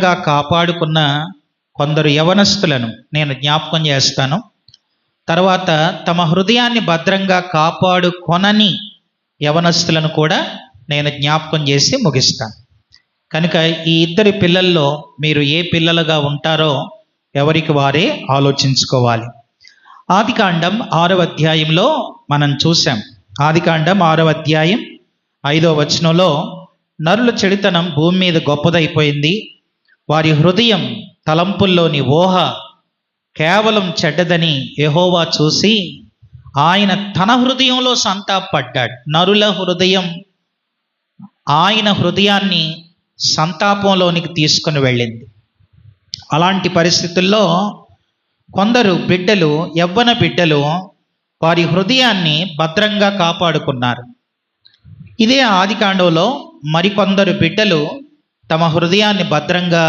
కాపాడుకున్న కొందరు యవనస్తులను నేను జ్ఞాపకం చేస్తాను. తర్వాత తమ హృదయాన్ని భద్రంగా కాపాడుకొనని యవనస్తులను కూడా నేను జ్ఞాపకం చేసి ముగిస్తాను. కనుక ఈ ఇద్దరి పిల్లల్లో మీరు ఏ పిల్లలుగా ఉంటారో ఎవరికి వారే ఆలోచించుకోవాలి. ఆదికాండం 6వ అధ్యాయంలో మనం చూసాం. ఆదికాండం 6వ అధ్యాయం 5వ వచనంలో నరుల చెడుతనం భూమి మీద గొప్పదైపోయింది, వారి హృదయం తలంపుల్లోని ఊహ కేవలం చెడ్డదని యెహోవా చూసి ఆయన తన హృదయంలో సంతాపడ్డాడు. నరుల హృదయం ఆయన హృదయాన్ని సంతాపంలోనికి తీసుకుని వెళ్ళింది. అలాంటి పరిస్థితుల్లో కొందరు బిడ్డలు, యవ్వన బిడ్డలు వారి హృదయాన్ని భద్రంగా కాపాడుకున్నారు. ఇదే ఆదికాండంలో మరికొందరు బిడ్డలు తమ హృదయాన్ని భద్రంగా